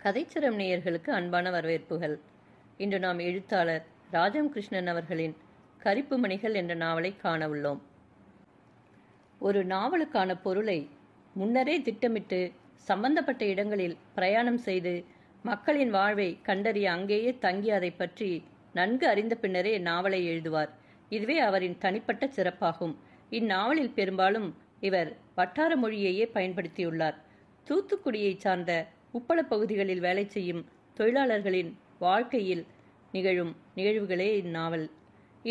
கதைச்சிரம் நேயர்களுக்கு அன்பான வரவேற்புகள். இன்று நாம் எழுத்தாளர் ராஜம் கிருஷ்ணன் அவர்களின் கரிப்பு மணிகள் என்ற நாவலை காண உள்ளோம். ஒரு நாவலுக்கான பொருளை முன்னரே திட்டமிட்டு சம்பந்தப்பட்ட இடங்களில் பிரயாணம் செய்து மக்களின் வாழ்வை கண்டறிய அங்கேயே தங்கி அதை பற்றி நன்கு அறிந்த பின்னரே நாவலை எழுதுவார். இதுவே அவரின் தனிப்பட்ட சிறப்பாகும். இந்நாவலில் பெரும்பாலும் இவர் வட்டார மொழியையே பயன்படுத்தியுள்ளார். தூத்துக்குடியை சார்ந்த உப்பள பகுதிகளில் வேலை செய்யும் தொழிலாளர்களின் வாழ்க்கையில் நிகழும் நிகழ்வுகளே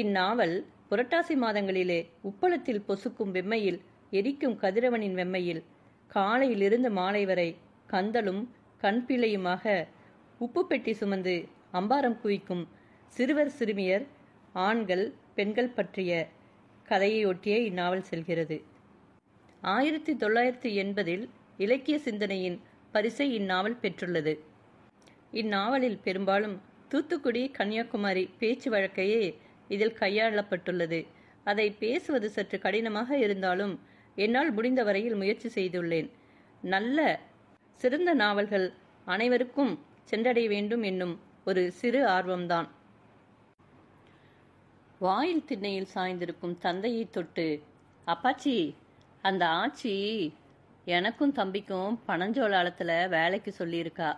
இந்நாவல் புரட்டாசி மாதங்களிலே உப்பளத்தில் பொசுக்கும் வெம்மையில், எரிக்கும் கதிரவனின் வெம்மையில், காலையிலிருந்து மாலை வரை கந்தலும் கண்பிழையுமாக உப்பு பெட்டி சுமந்து அம்பாரம் குவிக்கும் சிறுவர் சிறுமியர், ஆண்கள் பெண்கள் பற்றிய கதையை ஒட்டியே இந்நாவல் செல்கிறது. 1980 இலக்கிய சிந்தனையின் பரிசை இந்நாவல் பெற்றுள்ளது. இந்நாவலில் பெரும்பாலும் தூத்துக்குடி கன்னியாகுமரி பேச்சு வழக்கையே இதில் கையாளப்பட்டுள்ளது. அதை பேசுவது சற்று கடினமாக இருந்தாலும் என்னால் முடிந்த வரையில் முயற்சி செய்துள்ளேன். நல்ல சிறந்த நாவல்கள் அனைவருக்கும் சென்றடைய வேண்டும் என்னும் ஒரு சிறு ஆர்வம்தான். வாயில் திண்ணையில் சாய்ந்திருக்கும் தந்தையை தொட்டு, அப்பாச்சி, அந்த ஆச்சி எனக்கும் தம்பிக்கும் பனஞ்சோளாலத்தில் வேலைக்கு சொல்லியிருக்கா.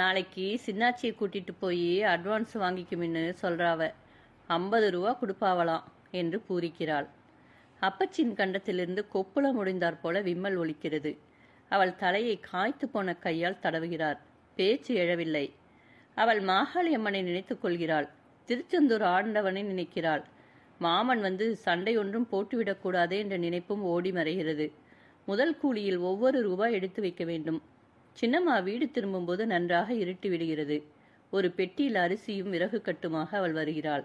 நாளைக்கு சின்னாச்சியை கூட்டிட்டு போய் அட்வான்ஸ் வாங்கிக்குமின்னு சொல்றாவ. 50 ரூபா கொடுப்பாவலாம் என்று பூரிக்கிறாள். அப்பச்சின் கண்டத்திலிருந்து கொப்புள முடிந்தாற் போல விம்மல் ஒலிக்கிறது. அவள் தலையை காய்த்து போன கையால் தடவுகிறார். பேச்சு எழவில்லை. அவள் மாகாளி அம்மனை நினைத்துக் கொள்கிறாள். திருச்செந்தூர் ஆண்டவனை நினைக்கிறாள். மாமன் வந்து சண்டை ஒன்றும் போட்டுவிடக்கூடாதே என்ற நினைப்பும் ஓடி மறைகிறது. முதல் கூலியில் ஒவ்வொரு ரூபாய் எடுத்து வைக்க வேண்டும். சின்னம்மா வீடு திரும்பும்போது நன்றாக இருட்டி விடுகிறது. ஒரு பெட்டியில் அரிசியும் விறகு கட்டுமாக அவள் வருகிறாள்.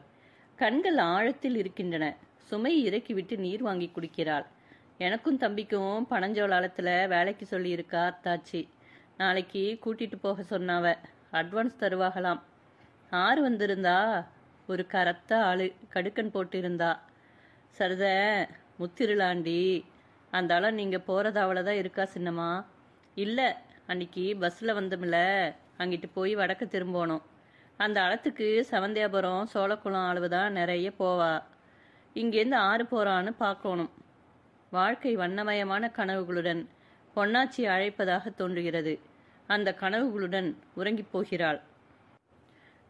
கண்கள் ஆழத்தில் இருக்கின்றன. சுமையை இறக்கிவிட்டு நீர் வாங்கி குடிக்கிறாள். எனக்கும் தம்பிக்கும் பனஞ்சோளாலத்தில் வேலைக்கு சொல்லியிருக்கா அத்தாச்சி. நாளைக்கு கூட்டிட்டு போக சொன்னாவ. அட்வான்ஸ் தருவாகலாம். ஆறு வந்திருந்தா, ஒரு கரத்த ஆளு, கடுக்கன் போட்டிருந்தா. சரத முத்திருளாண்டி, அந்த ஆள நீங்கள் போகிறதாவளதான் இருக்கா சின்னம்மா? இல்லை, அன்னைக்கு பஸ்ஸில் வந்தோம்ல, அங்கிட்டு போய் வடக்கு திரும்பணும். அந்த அளத்துக்கு சவந்தியாபுரம் சோழக்குளம் அளவுதான் நிறைய போவா. இங்கேருந்து ஆறு போகிறான்னு பார்க்கணும். வாழ்க்கை வண்ணமயமான கனவுகளுடன் பொன்னாச்சி அழைப்பதாக தோன்றுகிறது. அந்த கனவுகளுடன் உறங்கி போகிறாள்.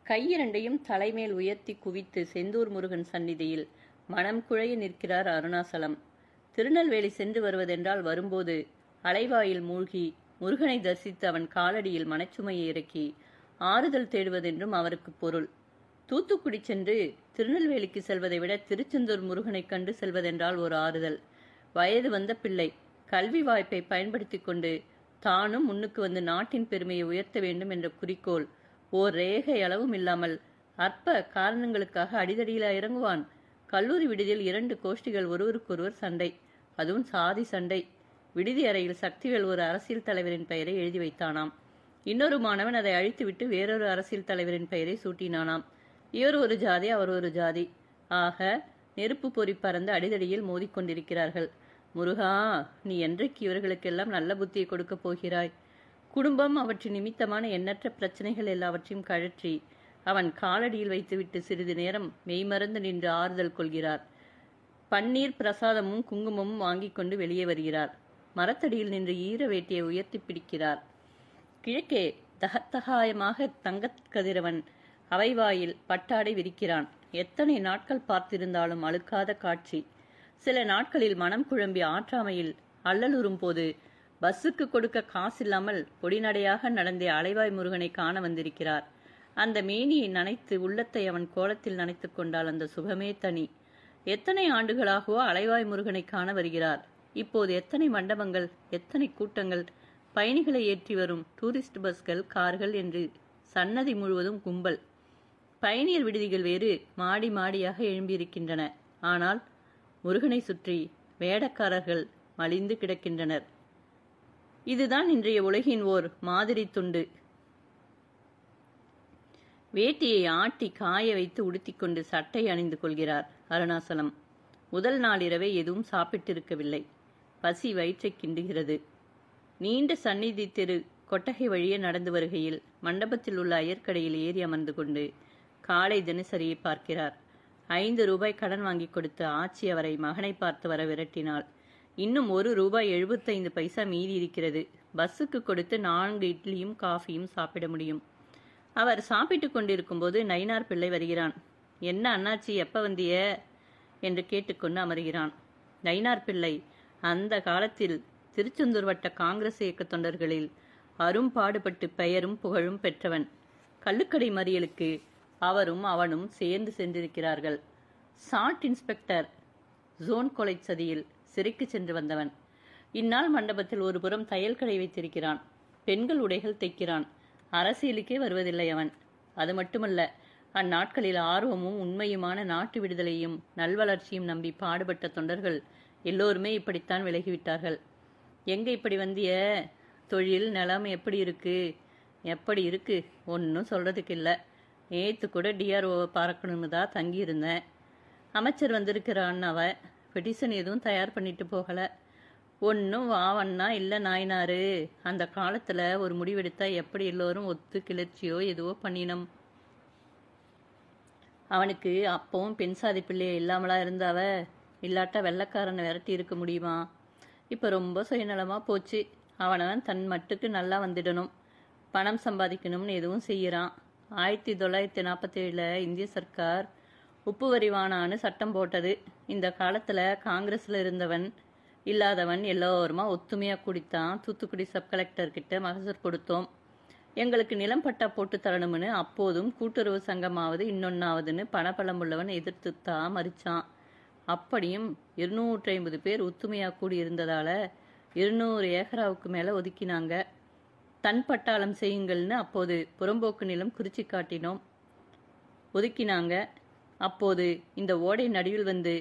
கையிரண்டையும் தலைமேல் உயர்த்தி குவித்து செந்தூர் முருகன் சந்நிதியில் மனம் குழைய நிற்கிறார் அருணாசலம். திருநெல்வேலி சென்று வருவதென்றால் வரும்போது அலைவாயில் மூழ்கி முருகனை தரிசித்து அவன் காலடியில் மனச்சுமையை இறக்கி ஆறுதல் தேடுவதென்றும் அவருக்கு பொருள். தூத்துக்குடி சென்று திருநெல்வேலிக்கு செல்வதை விட திருச்செந்தூர் முருகனை கண்டு செல்வதென்றால் ஒரு ஆறுதல். வயது வந்த பிள்ளை கல்வி வாய்ப்பை பயன்படுத்தி கொண்டு தானும் முன்னுக்கு வந்து நாட்டின் பெருமையை உயர்த்த வேண்டும் என்ற குறிக்கோள் ஓர் ரேகை அளவும் இல்லாமல் அற்ப காரணங்களுக்காக அடிதடியில இறங்குவான். கல்லூரி விடுதியில் 2 கோஷ்டிகள் ஒருவருக்கொருவர் சண்டை, அதுவும் சாதி சண்டை. விடுதி அறையில் சக்திவேல் ஒரு அரசியல் தலைவரின் பெயரை எழுதி வைத்தானாம். இன்னொரு மாணவன் அதை அழித்துவிட்டு வேறொரு அரசியல் தலைவரின் பெயரை சூட்டினானாம். இவர் ஒரு ஜாதி, அவர் ஒரு ஜாதி. ஆக நெருப்பு பொறி பறந்து அடிதடியில் மோதிக்கொண்டிருக்கிறார்கள். முருகா, நீ என்றைக்கு இவர்களுக்கெல்லாம் நல்ல புத்தியை கொடுக்கப் போகிறாய்? குடும்பம், அவற்றின் நிமித்தமான எண்ணற்ற பிரச்சனைகள் எல்லாவற்றையும் கழற்றி அவன் காலடியில் வைத்துவிட்டு சிறிது நேரம் மெய்மறந்து நின்று ஆறுதல் கொள்கிறார். பன்னீர் பிரசாதமும் குங்குமமும் வாங்கி கொண்டு வெளியே வருகிறார். மரத்தடியில் நின்று ஈர வேட்டியை உயர்த்தி பிடிக்கிறார். கிழக்கே தகத்தகாயமாக தங்கக் கதிரவன் அவைவாயில் பட்டாடை விரிக்கிறான். எத்தனை நாட்கள் பார்த்திருந்தாலும் அழுக்காத காட்சி. சில நாட்களில் மனம் குழம்பி ஆற்றாமையில் அல்லலுறும் போது பஸ்ஸுக்கு கொடுக்க காசில்லாமல் பொடிநடையாக நடந்தே அலைவாய் முருகனை காண வந்திருக்கிறார். அந்த மேனியை நனைத்து உள்ளத்தை அவன் கோலத்தில் நனைத்து கொண்டால் அந்த சுகமே தனி. எத்தனை ஆண்டுகளாகவோ அலைவாய் முருகனை காண வருகிறார். இப்போது எத்தனை மண்டபங்கள், எத்தனை கூட்டங்கள், பயணிகளை ஏற்றி வரும் டூரிஸ்ட் பஸ்கள், கார்கள் என்று சன்னதி முழுவதும் கும்பல். பயணியர் விடுதிகள் வேறு மாடி மாடியாக எழும்பியிருக்கின்றன. ஆனால் முருகனை சுற்றி வேடக்காரர்கள் மலிந்து கிடக்கின்றனர். இதுதான் இன்றைய உலகின் ஓர் மாதிரி துண்டு. வேட்டியை ஆட்டி காய வைத்து உடுத்திக்கொண்டு சட்டை அணிந்து கொள்கிறார் அருணாசலம். முதல் நாளிரவே எதுவும் சாப்பிட்டிருக்கவில்லை. பசி வயிற்றை கிண்டுகிறது. நீண்ட சந்நிதி தெரு கொட்டகை வழியே நடந்து வருகையில் மண்டபத்தில் உள்ள அயற்கடையில் ஏறி அமர்ந்து கொண்டு காலை தினசரியை பார்க்கிறார். 5 ரூபாய் கடன் வாங்கி கொடுத்த ஆச்சி அவரை மகனை பார்த்து வர விரட்டினாள். இன்னும் ₹1.75 மீதி இருக்கிறது. பஸ்ஸுக்கு கொடுத்து 4 இட்லியும் காஃபியும் சாப்பிட முடியும். அவர் சாப்பிட்டு கொண்டிருக்கும் போது நயினார் பிள்ளை வருகிறான். என்ன அண்ணாச்சி, எப்ப வந்திய என்று கேட்டுக்கொண்டு அமர்கிறான். நயினார் பிள்ளை அந்த காலத்தில் திருச்செந்தூர் வட்ட காங்கிரஸ் இயக்க தொண்டர்களில் அரும்பாடுபட்டு பெயரும் புகழும் பெற்றவன். கள்ளுக்கடை மறியலுக்கு அவரும் அவனும் சேர்ந்து சென்றிருக்கிறார்கள். சாட் இன்ஸ்பெக்டர் ஜோன் கொலை சதியில் சிறைக்கு சென்று வந்தவன். இந்நாள் மண்டபத்தில் ஒரு புறம் தையல் கடை வைத்திருக்கிறான். பெண்கள் உடைகள் தைக்கிறான். அரசியலுக்கே வருவதில்லை அவன். அது மட்டுமல்ல, அந்நாட்களில் ஆர்வமும் உண்மையுமான நாட்டு விடுதலையும் நல்வளர்ச்சியும் நம்பி பாடுபட்ட தொண்டர்கள் எல்லோருமே இப்படித்தான் விலகிவிட்டார்கள். எங்க இப்படி வந்திய? தொழில் நிலம் எப்படி இருக்கு? எப்படி இருக்கு? ஒன்றும் சொல்றதுக்கு இல்லை. நேற்று கூட டிஆர்ஓவை பார்க்கணும்னு தான் தங்கியிருந்தேன். அமைச்சர் வந்திருக்கிறான். அவ பெட்டிஷன் எதுவும் தயார் பண்ணிட்டு போகலை. ஒன்றும் வாவன்னா இல்லை நாயனாரு. அந்த காலத்தில் ஒரு முடிவெடுத்தா எப்படி எல்லோரும் ஒத்து கிளர்ச்சியோ எதுவோ பண்ணினோம். அவனுக்கு அப்பவும் பெண் சாதி பிள்ளைய இல்லாமலா இருந்தாவ? இல்லாட்டா வெள்ளைக்காரனை விரட்டி இருக்க முடியுமா? இப்போ ரொம்ப சுயநலமாக போச்சு. அவனவன் தன் மட்டுக்கு நல்லா வந்துடணும், பணம் சம்பாதிக்கணும்னு எதுவும் செய்கிறான். 1947 இந்திய சர்க்கார் உப்பு வரி வானான்னு சட்டம் போட்டது. இந்த காலத்தில் காங்கிரஸில் இருந்தவன் இல்லாதவன் எல்லோருமா ஒத்துமையாக கூடித்தான் தூத்துக்குடி சப் கலெக்டர்கிட்ட மகசூர் கொடுத்தோம். எங்களுக்கு நிலம் பட்டா போட்டு தரணும்னு அப்போதும் கூட்டுறவு சங்கமாவது இன்னொன்னாவதுன்னு பணப்பலம் உள்ளவன் எதிர்த்துத்தான் மறிச்சான். அப்படியும் 250 பேர் ஒத்துமையாக கூடி இருந்ததால 200 ஏக்கராவுக்கு மேலே ஒதுக்கினாங்க. தன் பட்டாளம் செய்யுங்கள்னு அப்போது புறம்போக்கு நிலம் குறிச்சி காட்டினோம். ஒதுக்கினாங்க. அப்போது இந்த ஓடை நடுவில் வந்து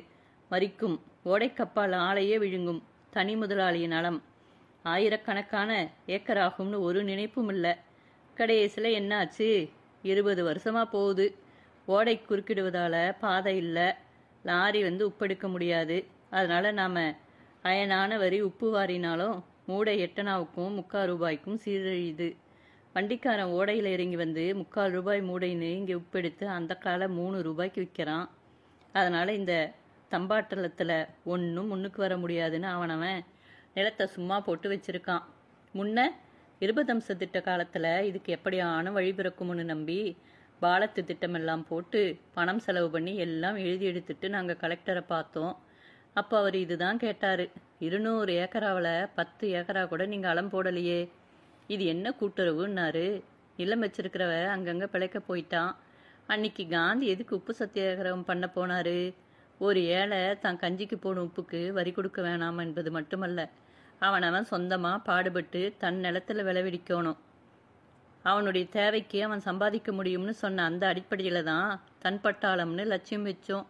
மறிக்கும் ஓடைக்கப்பால் ஆளையே விழுங்கும் தனி முதலாளியின் நலம். ஆயிரக்கணக்கான ஏக்கராகும்னு ஒரு நினைப்பும் இல்லை. கடைசியில் என்ன ஆச்சு? 20 வருஷமா போகுது. ஓடை குறுக்கிடுவதால் பாதை இல்லை. லாரி வந்து உப்பெடுக்க முடியாது. அதனால நாம் அயனான வரி உப்பு வாரினாலும் மூடை 8 அணாவுக்கும் 3/4 ரூபாய்க்கும் சீரழியுது. வண்டிக்காரன் ஓடையில் இறங்கி வந்து 3/4 ரூபாய் மூடைன்னு இங்கே உப்பெடுத்து அந்த கால 3 ரூபாய்க்கு விற்கிறான். அதனால் இந்த தம்பாட்டலத்தில் ஒன்றும் முன்னுக்கு வர முடியாதுன்னு அவனவன் நிலத்தை சும்மா போட்டு வச்சிருக்கான். முன்ன 20 அம்ச திட்ட காலத்தில் இதுக்கு எப்படியான வழி பிறக்கும்னு நம்பி பாலத்து திட்டமெல்லாம் போட்டு பணம் செலவு பண்ணி எல்லாம் எழுதி எடுத்துட்டு நாங்கள் கலெக்டரை பார்த்தோம். அப்போ அவர் இதுதான் கேட்டார். 200 ஏக்கராவில் 10 ஏக்கரா கூட நீங்கள் அலம் போடலையே, இது என்ன கூட்டுறவுன்னாரு. நிலம் வச்சிருக்கிறவ அங்கங்கே பிழைக்க போயிட்டான். அன்னைக்கு காந்தி எதுக்கு உப்பு சத்தியாகிரகம் பண்ண போனாரு? ஒரு ஏழை தான் கஞ்சிக்கு போன உப்புக்கு வரி கொடுக்க வேணாம் என்பது மட்டுமல்ல, அவனவன் சொந்தமாக பாடுபட்டு தன் நிலத்தில் விளைவிக்கணும், அவனுடைய தேவைக்கு அவன் சம்பாதிக்க முடியும்னு சொன்ன அந்த அடிப்படையில் தான் தன் பட்டாளம்னு லட்சியம் வச்சோம்.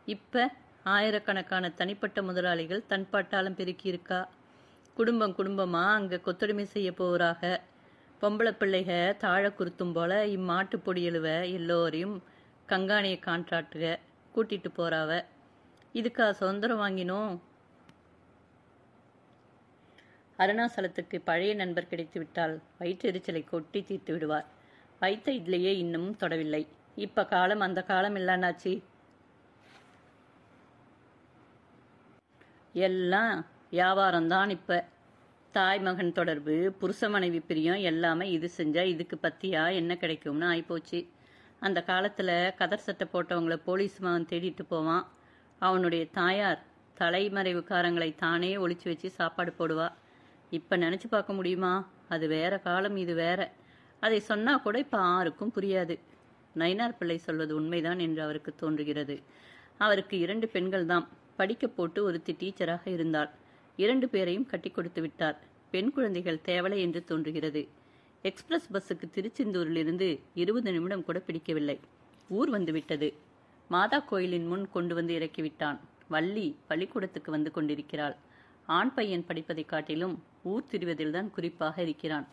இப்போ ஆயிரக்கணக்கான தனிப்பட்ட முதலாளிகள் தன் பட்டாளம் பெருக்கி இருக்கா. குடும்பமாக அங்கே கொத்தடிமை செய்ய போகிறாக. பொம்பளை பிள்ளைக தாழ குருத்தும் போல இம்மாட்டு பொடியலுவ எல்லோரையும் கங்காணிய கான்ட்ராக்டுக கூட்டிட்டு போறாவ. இதுக்கா சுதந்திரம் வாங்கினோம்? அருணாசலத்துக்கு பழைய நண்பர் கிடைத்து விட்டால் வயிற்றெரிச்சலை கொட்டி தீர்த்து விடுவார். வைத்த இட்லியே இன்னமும் தொடவில்லை. இப்ப காலம் அந்த காலம் இல்லைன்னாச்சு. எல்லாம் வியாபாரம்தான். இப்ப தாய் மகன் தொடர்பு, புருஷ மனைவி பிரியம் எல்லாமே இது செஞ்சா இதுக்கு பத்தியா என்ன கிடைக்கும்னு ஆயிப்போச்சு. அந்த காலத்துல கதர் சட்டை போட்டவங்களை போலீஸ் மகன் தேடிட்டு போவான். அவனுடைய தாயார் தலைமறைவுக்காரங்களை தானே ஒளிச்சு வச்சு சாப்பாடு போடுவா. இப்ப நினைச்சு பார்க்க முடியுமா? அது வேற காலம், இது வேற. அதை சொன்னா கூட இப்ப யாருக்கும் புரியாது. நயினார் பிள்ளை சொல்வது உண்மைதான் என்று அவருக்கு தோன்றுகிறது. அவருக்கு 2 பெண்கள் தான். படிக்க போட்டு ஒருத்தி டீச்சராக இருந்தாள். 2 பேரையும் கட்டி கொடுத்து விட்டார். பெண் குழந்தைகள் தேவலை என்று தோன்றுகிறது. எக்ஸ்பிரஸ் பஸ்ஸுக்கு திருச்செந்தூரிலிருந்து 20 நிமிடம் கூட பிடிக்கவில்லை. ஊர் வந்து விட்டது. மாதா கோயிலின் முன் கொண்டு வந்து இறக்கிவிட்டான். வள்ளி பள்ளிக்கூடத்துக்கு வந்து கொண்டிருக்கிறாள். ஆண் பையன் படிப்பதை காட்டிலும் ஊர் திரிவதில்தான் குறிப்பாக இருக்கிறான்.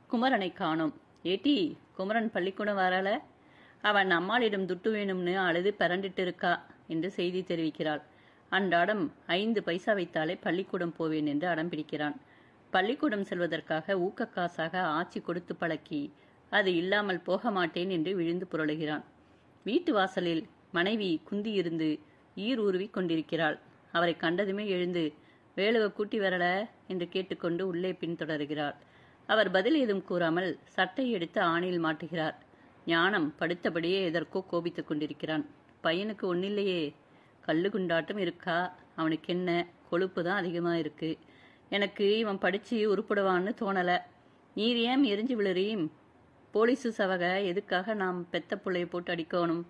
குமரனை காணோம். ஏட்டி, குமரன் பள்ளிக்கூடம் வரால? அவன் அம்மாளிடம் துட்டு வேணும்னு அழுது பரண்டிட்டு இருக்கா என்று செய்தி தெரிவிக்கிறாள். அன்றாடம் 5 பைசா வைத்தாலே பள்ளிக்கூடம் போவேன் என்று அடம் பிடிக்கிறான். பள்ளிக்கூடம் செல்வதற்காக ஊக்கக்காசாக ஆச்சி கொடுத்து பழக்கி அது இல்லாமல் போக மாட்டேன் என்று விழுந்து புரளுகிறான். வீட்டு வாசலில் மனைவி குந்தியிருந்து ஈர் உருவி கொண்டிருக்கிறாள். அவரை கண்டதுமே எழுந்து, வேலுவை கூட்டி வரல என்று கேட்டுக்கொண்டு உள்ளே பின்தொடர்கிறாள். அவர் பதில் ஏதும் கூறாமல் சட்டை எடுத்து ஆணியில் மாட்டுகிறார். ஞானம் படுத்தபடியே எதற்கோ கோபித்துக் கொண்டிருக்கிறான். பையனுக்கு ஒன்னில்லையே, கல்லு குண்டாட்டம் இருக்கா, அவனுக்கு என்ன கொழுப்பு தான் அதிகமாக இருக்கு. எனக்கு இவன் படிச்சு உருப்படுவான்னு தோணல. நீர் ஏன் எரிஞ்சு விழுறீம்? போலீஸு சவக எதுக்காக நாம் பெத்த பிள்ளைய போட்டு அடிக்கணும்?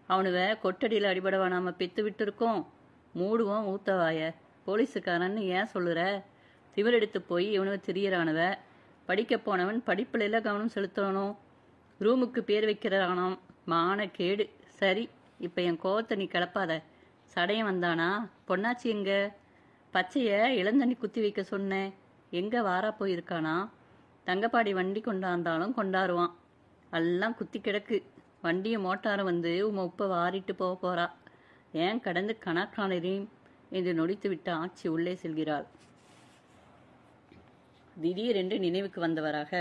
அவனுவ கொட்டடியில் அடிபடவா நாம பெத்து விட்டு இருக்கோம்? மூடுவோம் ஊத்தவாய. போலீஸுக்காரன்னு ஏன் சொல்லுற? திமிரெடுத்து போய் இவனுவ திரியறானுவ. படிக்க போனவன் படிப்புல கவனம் செலுத்தணும். ரூமுக்கு பேர் வைக்கிறானாம். மான கேடு. சரி, இப்ப என் கோவத்தை நீ கிளப்பாத. சடையன் வந்தானா? பொன்னாச்சி எங்க? பச்சைய இளந்தண்ணி குத்தி வைக்க சொன்னேன். எங்க வாரா போயிருக்கானா? தங்கப்பாடி வண்டி கொண்டாந்தாலும் கொண்டாருவான். எல்லாம் குத்தி கிடக்கு. வண்டியும் மோட்டாரும் வந்து உப்பை வாரிட்டு போக போறா. ஏன் கடந்து கணக்கானரையும் என்று நொடித்து விட்ட ஆச்சி உள்ளே செல்கிறாள். திடீரென்று நினைவுக்கு வந்தவராக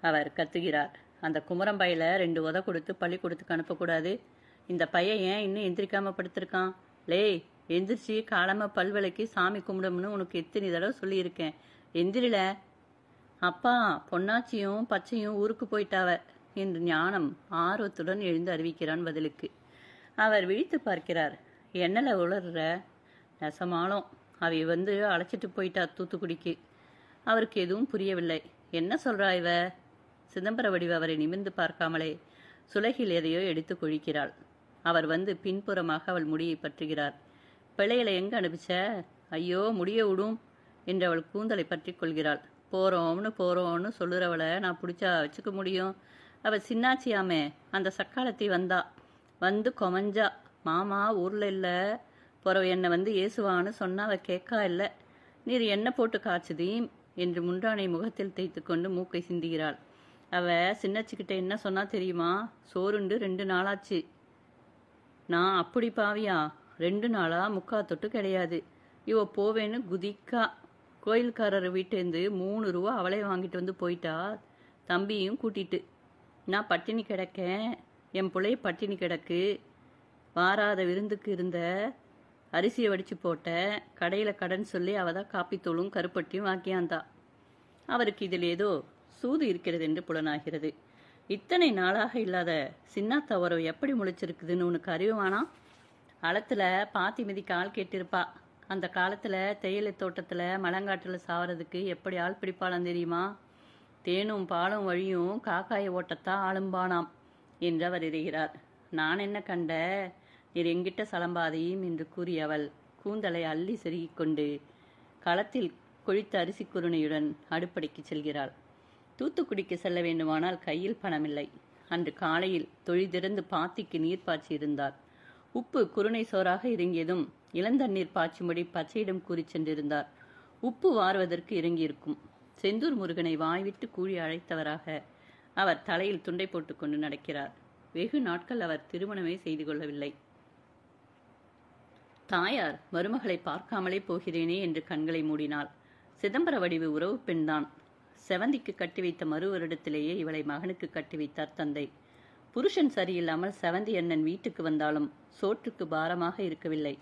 அவர் கத்துகிறார். அந்த குமரம்பையில 2 உத கொடுத்து பள்ளிக்கூடத்துக்கு அனுப்பக்கூடாது. இந்த பையன் ஏன் இன்னும் எந்திரிக்காம படுத்திருக்கான்? லே, எந்திரிச்சு காலமா பல்விலைக்கு சாமி கும்பிடும்னு உனக்கு எத்தனை தடவை சொல்லியிருக்கேன். எந்திரில. அப்பா, பொன்னாச்சியும் பச்சையும் ஊருக்கு போயிட்டாவ என்று ஞானம் ஆர்வத்துடன் எழுந்து அறிவிக்கிறான் பதிலுக்கு. அவர் விழித்து பார்க்கிறார். என்னல உளர்ற? நெசமாலும் அவை வந்து அழைச்சிட்டு போயிட்டா தூத்துக்குடிக்கு. அவருக்கு எதுவும் புரியவில்லை. என்ன சொல்றா இவ? சிதம்பர வடிவு அவரை நிமிர்ந்து பார்க்காமலே சுலகில் எதையோ எடுத்து கொழிக்கிறாள். அவர் வந்து பின்புறமாக அவள் முடியை பற்றுகிறார். பிள்ளைகளை எங்க அனுப்பிச்ச? ஐயோ, முடிய விடும் என்று அவள் கூந்தலை பற்றி கொள்கிறாள். போறோம்னு சொல்லுறவளை நான் பிடிச்சா வச்சுக்க முடியும்? அவள் சின்னாச்சியாமே, அந்த சக்காலத்தி வந்தா. வந்து கொமஞ்சா, மாமா ஊர்ல இல்ல, பிறவு என்னை வந்து ஏசுவான்னு சொன்னா அவ கேட்கா இல்லை. நீர் என்ன போட்டு காய்ச்சுதீம் என்று முன்றானை முகத்தில் தேய்த்து கொண்டு மூக்கை சிந்துகிறாள். அவ சின்னச்சிக்கிட்ட என்ன சொன்னா தெரியுமா? சோறுண்டு 2 நாளாச்சு. நான் அப்படி பாவியா? 2 நாளா முக்கா தொட்டு கிடையாது. இவ போவேன்னு குதிக்கா. கோயில்காரர் வீட்டேருந்து 3 ரூபா அவளே வாங்கிட்டு வந்து போயிட்டா, தம்பியும் கூட்டிட்டு. நான் பட்டினி கிடக்கேன், என் பிள்ளைய பட்டினி கிடக்கு. வாராத விருந்துக்கு இருந்த அரிசியை வடித்து போட்ட, கடையில் கடன் சொல்லி அவள் தான் காப்பித்தூளும் கருப்பட்டியும் வாக்கியாந்தா. அவருக்கு இதில் ஏதோ சூது இருக்கிறது என்று புலனாகிறது. இத்தனை நாளாக இல்லாத சின்னாத்தா உறவு எப்படி முளைச்சிருக்குதுன்னு உனக்கு அறிவுவானா? அளத்தில் பாத்தி மிதி கால் கேட்டிருப்பா. அந்த காலத்தில் தேயிலை தோட்டத்தில் மலங்காட்டில் சாவறதுக்கு எப்படி ஆள் பிடிப்பாளாம் தெரியுமா? தேனும் பாலும் வழியும் காக்காயை ஓட்டத்தான் ஆளும்பானாம் என்று அவர் இறைகிறார். நான் என்ன கண்ட? நீர் எங்கிட்ட சலம்பாதையும் என்று கூறி அவள் கூந்தலை அள்ளி செருகிக் கொண்டு களத்தில் கொழித்த அரிசி குருணையுடன் அடுப்படைக்கு செல்கிறாள். தூத்துக்குடிக்கு செல்ல வேண்டுமானால் கையில் பணமில்லை. அன்று காலையில் தொழிதிறந்து பாத்திக்கு நீர் பாய்ச்சி இருந்தார். உப்பு குருணை சோறாக இறங்கியதும் இளந்தண்ணீர் பாய்ச்சும்படி பச்சையிடம் கூறி சென்றிருந்தார். உப்பு வாருவதற்கு இறங்கியிருக்கும். செந்தூர் முருகனை வாய்விட்டு கூழி அழைத்தவராக அவர் தலையில் துண்டை போட்டுக்கொண்டு நடக்கிறார். வெகு நாட்கள் அவர் திருமணமே செய்து கொள்ளவில்லை. தாயார் மருமகளை பார்க்காமலே போகிறேனே என்று கண்களை மூடினாள். சிதம்பர வடிவு உறவு பெண்தான். செவந்திக்கு கட்டி வைத்த மறு வருடத்திலேயே இவளை மகனுக்கு கட்டி வைத்தார் தந்தை. புருஷன் சரியில்லாமல் செவந்தி அண்ணன் வீட்டுக்கு வந்தாலும் சோற்றுக்கு பாரமாக இருக்கவில்லை.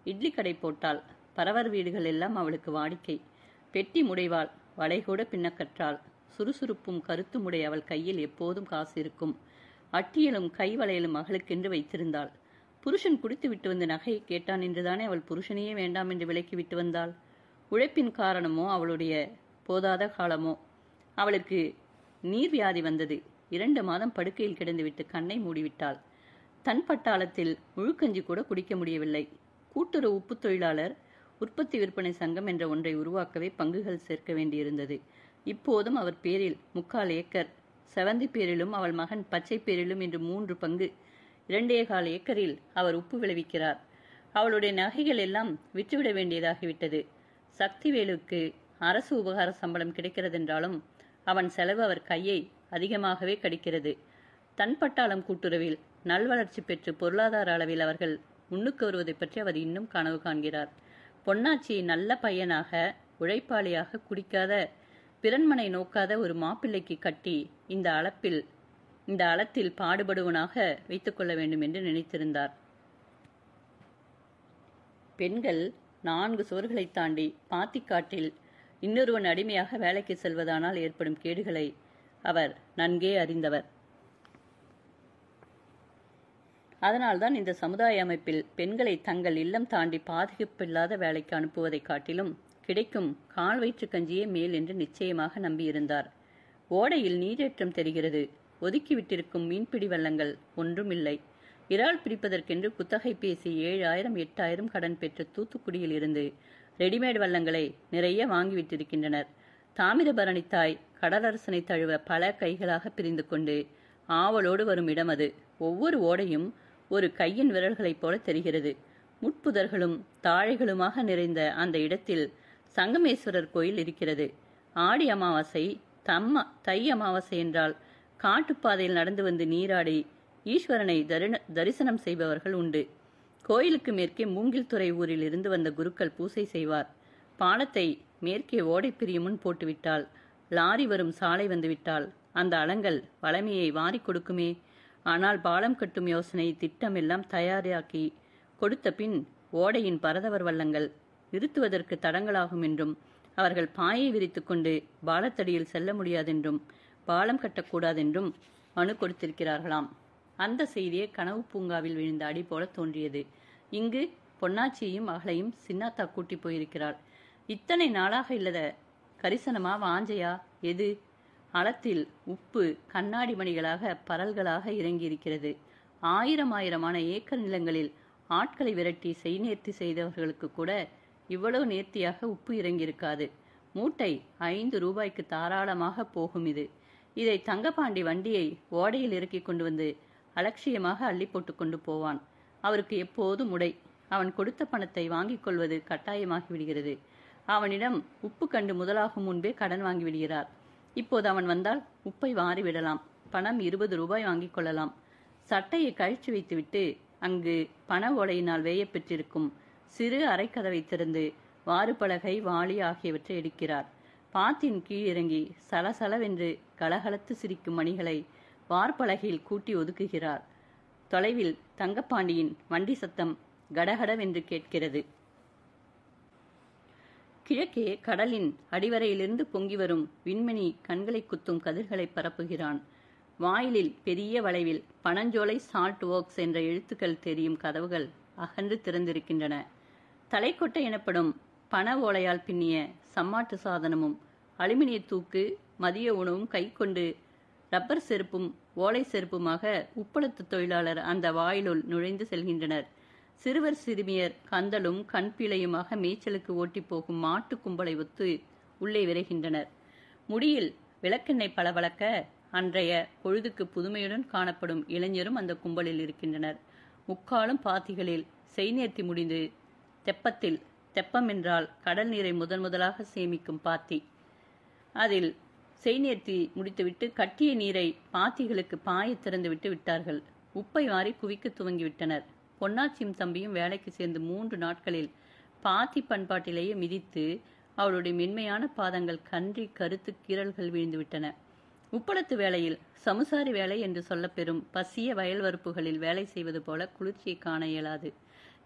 இட்லி கடை போட்டாள். பரவர் வீடுகள் எல்லாம் அவளுக்கு வாடிக்கை. பெட்டி முடைவாள், வளைகூட பின்னக்கற்றாள். சுறுசுறுப்பும் கருத்துமுடை அவள் கையில் எப்போதும் காசு இருக்கும். அட்டியலும் கைவளையலும் மகளுக்கென்று வைத்திருந்தாள். புருஷன் குடித்து விட்டு வந்து நகையை கேட்டான் என்றுதானே அவள் புருஷனையே வேண்டாம் என்று விலக்கி விட்டு வந்தாள். உழைப்பின் காரணமோ அவளுடைய போதாத காலமோ அவளுக்கு நீர்வியாதி வந்தது. 2 மாதம் படுக்கையில் கிடந்துவிட்டு கண்ணை மூடிவிட்டாள். தன் பட்டாளத்தில் முழுக்கஞ்சி கூட குடிக்க முடியவில்லை. கூட்டுறவு உப்பு தொழிலாளர் உற்பத்தி விற்பனை சங்கம் என்ற ஒன்றை உருவாக்கவே பங்குகள் சேர்க்க வேண்டியிருந்தது. இப்போதும் அவர் பேரில் 3/4 ஏக்கர், செவந்தி பேரிலும் அவள் மகன் பச்சை பேரிலும் என்று 3 பங்கு, 2.25 ஏக்கரில் அவர் உப்பு விளைவிக்கிறார். அவளுடைய நகைகள் எல்லாம் விற்றுவிட வேண்டியதாகிவிட்டது. சக்திவேலுக்கு அரசு உபகார சம்பளம் கிடைக்கிறதென்றாலும் அவன் செலவு அவர் கையை அதிகமாகவே கடிக்கிறது. தன் பட்டாளம் கூட்டுறவில் நல்வளர்ச்சி பெற்று பொருளாதார அளவில் அவர்கள் முன்னுக்கு வருவதை பற்றி அவர் இன்னும் கனவு காண்கிறார். பொன்னாச்சியை நல்ல பையனாக உழைப்பாளியாக குடிக்காத பிறன்மனை நோக்காத ஒரு மாப்பிள்ளைக்கு கட்டி இந்த அளத்தில் பாடுபடுவனாக வைத்துக்கொள்ள வேண்டும் என்று நினைத்திருந்தார். பெண்கள் 4 சுவர்களை தாண்டி பாத்திக்காட்டில் இன்னொருவன் அடிமையாக வேலைக்கு செல்வதானால் ஏற்படும் கேடுகளை அவர் நன்கே அறிந்தவர். அதனால்தான் இந்த சமுதாய அமைப்பில் பெண்களை தங்கள் இல்லம் தாண்டி பாதுகாப்பில்லாத வேலைக்கு அனுப்புவதை காட்டிலும் கிடைக்கும் கால் வயிற்று கஞ்சியே மேல் என்று நிச்சயமாக நம்பியிருந்தார். ஓடையில் நீரேற்றம் தெரிகிறது. ஒதுக்கிவிட்டிருக்கும் மீன்பிடி வள்ளங்கள் ஒன்றும் இல்லை. இறால் பிடிப்பதற்கென்று குத்தகை பேசி 7,000 8,000 கடன் பெற்ற தூத்துக்குடியில் இருந்து ரெடிமேட் வள்ளங்களை நிறைய வாங்கிவிட்டிருக்கின்றனர். தாமிரபரணி தாய் கடலரசனை தழுவ பல கைகளாக பிரிந்து கொண்டு ஆவலோடு வரும் இடம் அது. ஒவ்வொரு ஓடையும் ஒரு கையின் விரல்களைப் போல தெரிகிறது. முட்புதர்களும் தாழைகளுமாக நிறைந்த அந்த இடத்தில் சங்கமேஸ்வரர் கோயில் இருக்கிறது. ஆடி அமாவாசை, தை அமாவாசை என்றால் காட்டுப்பாதையில் நடந்து வந்து நீராடி ஈஸ்வரனை தரிசனம் செய்பவர்கள் உண்டு. கோயிலுக்கு மேற்கே மூங்கில்துறை ஊரில் இருந்து வந்த குருக்கள் பூசை செய்வார். பாலத்தை மேற்கே ஓடை பிரியும் முன் போட்டுவிட்டால், லாரி வரும் சாலை வந்துவிட்டால் அந்த அலங்கள் வளமையை வாரி கொடுக்குமே. ஆனால் பாலம் கட்டும் யோசனை திட்டமெல்லாம் தயாராக்கி கொடுத்த பின் ஓடையின் பரதவர் வள்ளங்கள் நிறுத்துவதற்கு தடங்களாகும் என்றும், அவர்கள் பாயை விரித்து கொண்டு பாலத்தடியில் செல்ல முடியாதென்றும், பாலம் கட்டக்கூடாதென்றும் மனு கொடுத்திருக்கிறார்களாம். அந்த செய்தியே கனவு பூங்காவில் விழுந்த அடி போல தோன்றியது. இங்கு பொன்னாச்சியையும் மகளையும் சின்னாத்தா கூட்டி போயிருக்கிறாள். இத்தனை நாளாக இல்லத கரிசனமா வாஞ்சையா எது? அளத்தில் உப்பு கண்ணாடி மணிகளாக பரல்களாக இறங்கியிருக்கிறது. ஆயிரமான ஏக்கர் நிலங்களில் ஆட்களை விரட்டி செய்நேர்த்தி செய்தவர்களுக்கு கூட இவ்வளவு நேர்த்தியாக உப்பு இறங்கியிருக்காது. மூட்டை 5 ரூபாய்க்கு தாராளமாக போகும் இது. இதை தங்கப்பாண்டி வண்டியை ஓடையில் இறக்கி கொண்டு வந்து அலட்சியமாக அள்ளி போட்டு கொண்டு போவான். அவருக்கு எப்போதும் உடை. அவன் கொடுத்த பணத்தை வாங்கிக் கொள்வது கட்டாயமாகி விடுகிறது. அவனிடம் உப்பு கண்டு முதலாகும் முன்பே கடன் வாங்கிவிடுகிறார். இப்போது அவன் வந்தால் உப்பை வாரி விடலாம். பணம் 20 ரூபாய் வாங்கிக் கொள்ளலாம். சட்டையை கழிச்சு வைத்துவிட்டு அங்கு பண ஓலையினால் வேயப்பெற்றிருக்கும் சிறு அரைக்கதவை திறந்து வாறுபலகை, வாளி ஆகியவற்றை எடுக்கிறார். பாத்தின் கீழ் இறங்கி சலசலவென்று கலகலத்து சிரிக்கும் மணிகளை வார்பலகையில் கூட்டி ஒதுக்குகிறார். தொலைவில் தங்கப்பாண்டியின் வண்டி சத்தம் கடகடவென்று கேட்கிறது. கிழக்கே கடலின் அடிவரையிலிருந்து பொங்கி வரும் விண்மணி கண்களை குத்தும் கதிர்களை பரப்புகிறான். வாயிலில் பெரிய வளைவில் பனஞ்சோலை சால்ட் ஒர்க்ஸ் என்ற எழுத்துக்கள் தெரியும் கதவுகள் அகன்று திறந்திருக்கின்றன. தலைக்கொட்டை எனப்படும் பண ஓலையால் பின்னிய சம்மாட்டு சாதனமும் அலுமினிய தூக்கு, மதிய உணவும் கை கொண்டு ரப்பர் செருப்பும் ஓலை செருப்புமாக உப்பளத்து தொழிலாளர் அந்த வாயிலுள் நுழைந்து செல்கின்றனர். சிறுவர் சிறுமியர் கந்தலும் கண்பிழையுமாக மேய்ச்சலுக்கு ஓட்டி போகும் மாட்டு கும்பலை ஒத்து உள்ளே விரைகின்றனர். முடியில் விளக்கெண்ணெய் பளபளக்க அன்றைய பொழுதுக்கு புதுமையுடன் காணப்படும் இளைஞரும் அந்த கும்பலில் இருக்கின்றனர். முக்காலும் பாத்திகளில் செய்நேர்த்தி முடிந்து தெப்பம் என்றால் கடல் நீரை முதலாக சேமிக்கும் பாத்தி. அதில் செய்நேர்த்தி முடித்துவிட்டு கட்டிய நீரை பாத்திகளுக்கு பாய திறந்துவிட்டு விட்டார்கள். உப்பை வாரி குவிக்க துவங்கிவிட்டனர். பொன்னாச்சியும் தம்பியும் வேலைக்கு சேர்ந்து 3 நாட்களில் பாத்தி பண்பாட்டிலேயே மிதித்து அவளுடைய மென்மையான பாதங்கள் கன்றி கருத்து கீறல்கள் விழுந்துவிட்டன. உப்பளத்து வேளையில் சமுசாரி வேலை என்று சொல்லப்பெறும் பசிய வயல் வரப்புகளில் வேலை செய்வது போல குளிர்ச்சியை காண இயலாது.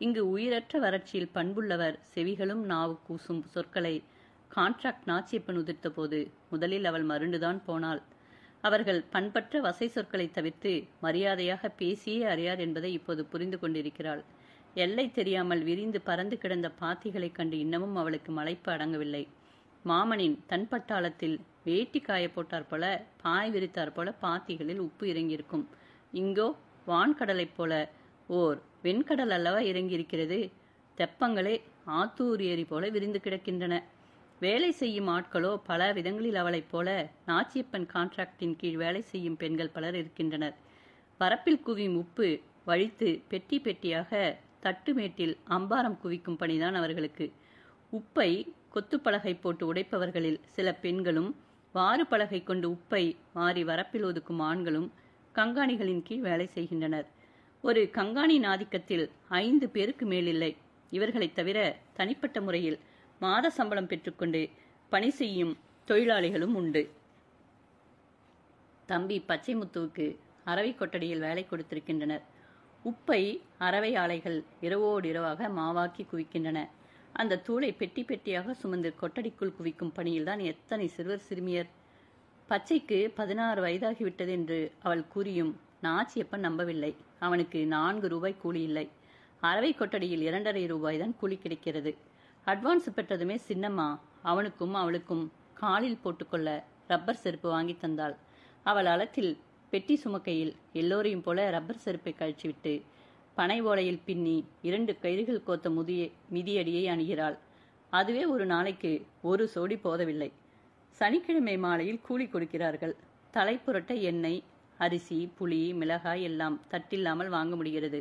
இங்கு உயிரற்ற வறட்சியில் பண்புள்ளவர் செவிகளும் நாவு கூசும் சொற்களை கான்ட்ராக்ட் நாச்சியப்பன் உதிர்த்த போது முதலில் அவள் மருண்டுதான் போனாள். அவர்கள் பண்பற்ற வசை சொற்களை தவிர்த்து மரியாதையாக பேசியே அறியார் என்பதை இப்போது புரிந்து கொண்டிருக்கிறாள். எல்லை தெரியாமல் விரிந்து பறந்து கிடந்த பாத்திகளைக் கண்டு இன்னமும் அவளுக்கு மலைப்பு அடங்கவில்லை. மாமனின் தன் பட்டாளத்தில் வேட்டி காய போட்டார் போல, பாய் விரித்தார் போல பாத்திகளில் உப்பு இறங்கியிருக்கும். இங்கோ வான்கடலைப் போல ஓர் வெண்கடல் அல்லவா இறங்கியிருக்கிறது. தெப்பங்களே ஆத்தூர் ஏரி போல விரிந்து கிடக்கின்றன. வேலை செய்யும் ஆட்களோ பல விதங்களில் அவளைப் போல நாச்சியப்பன் கான்ட்ராக்டின் கீழ் வேலை செய்யும் பெண்கள் பலர் இருக்கின்றனர். பரப்பில் குவியும் உப்பு வழித்து பெட்டி பெட்டியாக தட்டுமேட்டில் அம்பாரம் குவிக்கும் பணிதான் அவர்களுக்கு. உப்பை கொத்துப்பலகை போட்டு உடைப்பவர்களில் சில பெண்களும், வாறு பலகை கொண்டு உப்பை மாறி வரப்பில் ஒதுக்கும் ஆண்களும் கங்காணிகளின் கீழ் வேலை செய்கின்றனர். ஒரு கங்காணியின் ஆதிக்கத்தில் 5 பேருக்கு மேலில்லை. இவர்களைத் தவிர தனிப்பட்ட முறையில் மாத சம்பளம் பெற்றுக்கொண்டு பணி செய்யும் தொழிலாளிகளும் உண்டு. தம்பி பச்சைமுத்துவுக்கு அரவை கொட்டடியில் வேலை கொடுத்திருக்கின்றனர். உப்பை அரவை ஆலைகள் இரவோடு இரவாக மாவாக்கி குவிக்கின்றன. அந்த தூளை பெட்டி பெட்டியாக சுமந்து கொட்டடிக்குள் குவிக்கும் பணியில்தான் எத்தனை சிறுவர் சிறுமியர். பச்சைக்கு 16 வயதாகிவிட்டது என்று அவள் கூறியும் நாச்சியப்பன் நம்பவில்லை. அவனுக்கு 4 ரூபாய் கூலி இல்லை. அரவை கொட்டடியில் 2.5 ரூபாய் தான் கூலி கிடைக்கிறது. அட்வான்ஸ் பெற்றதுமே சின்னம்மா அவனுக்கும் அவளுக்கும் காலில் போட்டுக்கொள்ள ரப்பர் செருப்பு வாங்கி தந்தாள். அவள் அளத்தில் பெட்டி சுமக்கையில் எல்லோரையும் போல ரப்பர் செருப்பை கழிச்சுவிட்டு பனை ஓலையில் பின்னி 2 கயிறுகள் கோத்த மிதியடியை அணுகிறாள். அதுவே ஒரு நாளைக்கு 1 சோடி போதவில்லை. சனிக்கிழமை மாலையில் கூலி கொடுக்கிறார்கள். தலைப்புரட்ட எண்ணெய், அரிசி, புளி, மிளகாய் எல்லாம் தட்டில்லாமல் வாங்க முடிகிறது.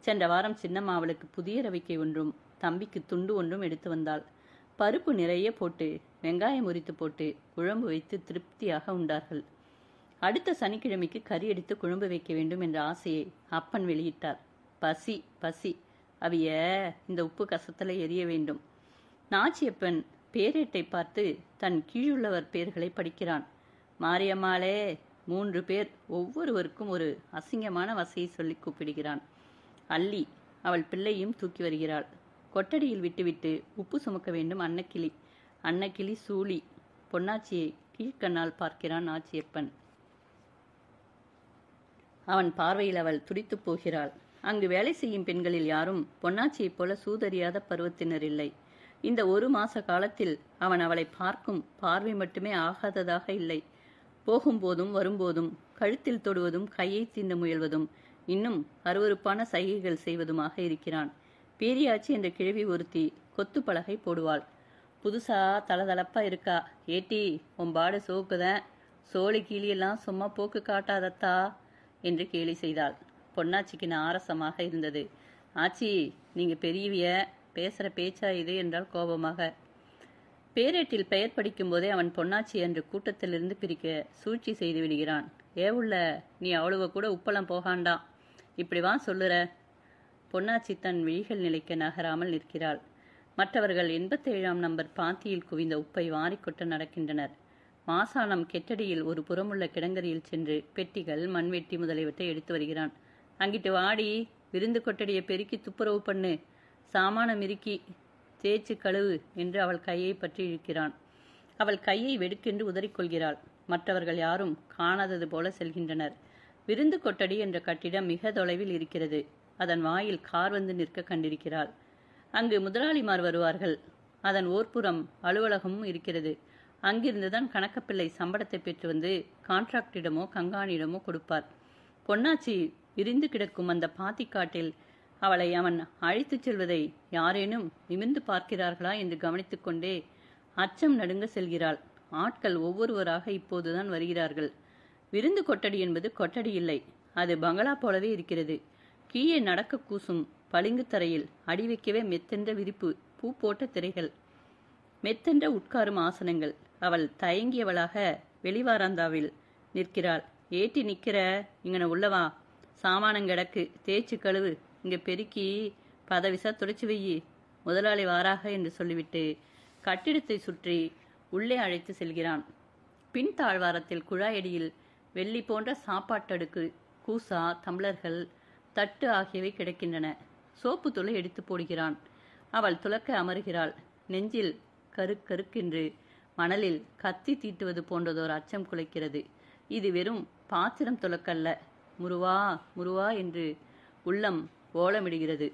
சென்ற வாரம் சின்னம்மா அவளுக்கு புதிய ரவிக்கை ஒன்றும் தம்பிக்கு துண்டு ஒன்றும் எடுத்து வந்தாள். பருப்பு நிறைய போட்டு வெங்காயம் உரித்து போட்டு குழம்பு வைத்து திருப்தியாக உண்டார்கள். அடுத்த சனிக்கிழமைக்கு கறி எடுத்து குழம்பு வைக்க வேண்டும் என்ற ஆசையை அப்பன் வெளியிட்டார். பசி பசி அவிய இந்த உப்பு கசத்தலை எரிய வேண்டும். நாச்சியப்பன் பேரேட்டை பார்த்து தன் கீழுள்ளவர் பேர்களை படிக்கிறான். மாரியம்மாளே 3 பேர், ஒவ்வொருவருக்கும் ஒரு அசிங்கமான வசையை சொல்லி கூப்பிடுகிறான். அல்லி அவள் பிள்ளையும் தூக்கி வருகிறாள். கொட்டடியில் விட்டுவிட்டு உப்பு சுமக்க வேண்டும் அன்னக்கிளி. அன்னக்கிளி சூளி. பொன்னாச்சியை கீழ்கண்ணால் பார்க்கிறான் நாச்சியப்பன். அவன் பார்வையில் அவள் துடித்து போகிறாள். அங்கு வேலை செய்யும் பெண்களில் யாரும் பொன்னாச்சியைப் போல சூதறியாத பருவத்தினர் இல்லை. இந்த 1 மாச காலத்தில் அவன் அவளை பார்க்கும் பார்வை மட்டுமே ஆகாததாக இல்லை. போகும்போதும் வரும்போதும் கழுத்தில் தொடுவதும் கையை தீண்ட முயல்வதும் இன்னும் அருவருப்பான சைகைகள் செய்வதுமாக இருக்கிறான். பேரியாச்சி என்ற கிழவி ஒருத்தி கொத்து பலகை போடுவாள். புதுசா தளதளப்பா இருக்கா. ஏட்டி உன் பாடு சோக்குதான், சோழி கீழியெல்லாம் சும்மா போக்கு காட்டாதத்தா என்று கேலி செய்தாள். பொன்னாச்சிக்கு ஆரசமாக இருந்தது. ஆச்சி நீங்க பெரியவிய, பேசுற பேச்சா இது என்றால் கோபமாக. பேரேட்டில் பெயர் படிக்கும் போதே அவன் பொன்னாச்சி என்று கூட்டத்திலிருந்து பிரிக்க சூழ்ச்சி செய்து விடுகிறான். ஏவுள்ள நீ அவ்வளவு கூட உப்பளம் போகாண்டாம், இப்படி வா சொல்லுற. பொன்னாச்சி தன் விழிகள் நிலைக்க நகராமல் நிற்கிறாள். மற்றவர்கள் 87ஆம் நம்பர் பாத்தியில் குவிந்த உப்பை வாரிக்கொட்ட நடக்கின்றனர். மாசானம் கெட்டடியில் ஒரு புறமுள்ள கிடங்கரியில் சென்று பெட்டிகள், மண்வெட்டி முதலியவற்றை எடுத்து வருகிறான். அங்கிட்டு வாடி, விருந்து கொட்டடியை பெருக்கி துப்புரவு பண்ணு, சாமானம் இறுக்கி தேய்ச்சி கழுவு என்று அவள் கையை பற்றி இழுக்கிறான். அவள் கையை வெடுக்கென்று உதறிக்கொள்கிறாள். மற்றவர்கள் யாரும் காணாதது போல செல்கின்றனர். விருந்து கொட்டடி என்ற கட்டிடம் மிக தொலைவில் இருக்கிறது. அதன் வாயில் கார் வந்து நிற்க கண்டிருக்கிறாள். அங்கு முதலாளிமார் வருவார்கள். அதன் ஓர்புறம் அலுவலகமும் இருக்கிறது. அங்கிருந்துதான் கணக்கப்பிள்ளை சம்பளத்தை பெற்று வந்து கான்ட்ராக்டிடமோ கங்காணியிடமோ கொடுப்பார். பொன்னாச்சி விரிந்து கிடக்கும் அந்த பாத்திக்காட்டில் அவளை அவன் அழைத்துச் செல்வதை யாரேனும் நிமிர்ந்து பார்க்கிறார்களா என்று கவனித்துக்கொண்டே அச்சம் நடுங்க செல்கிறாள். ஆட்கள் ஒவ்வொருவராக இப்போதுதான் வருகிறார்கள். விருந்து கொட்டடி என்பது கொட்டடி இல்லை, அது பங்களா போலவே இருக்கிறது. கீழே நடக்க கூசும் பளிங்கு தரையில் அடி வைக்கவே மெத்தென்ற விரிப்பு, பூ போட்ட திரைகள், மெத்தென்ற உட்காரும் ஆசனங்கள். அவள் தயங்கியவளாக வெளிவாராந்தாவில் நிற்கிறாள். ஏட்டி நிற்கிற, இங்கன உள்ளவா, சாமானங்கிடக்கு, தேய்ச்சி கழுவு, இங்க பெருக்கி பதவிசா துடைச்சி வையி, முதலாளி வாராக என்று சொல்லிவிட்டு கட்டிடத்தை சுற்றி உள்ளே அழைத்து செல்கிறான். பின் தாழ்வாரத்தில் குழாயடியில் வெள்ளி போன்ற சாப்பாட்டடுக்கு, கூசா, தம்ளர்கள், தட்டு ஆகியவை கிடக்கின்றன. சோப்பு தூளை எடுத்து போடுகிறான். அவள் துலக்க அமருகிறாள். நெஞ்சில் கருக்கென்று மணலில் கத்தி தீட்டுவது போன்றதோர் அச்சம் குலைக்கிறது. இது வெறும் பாத்திரம் துலக்கல்ல, முருவா முருவா என்று உள்ளம் ஓலமிடுகிறது.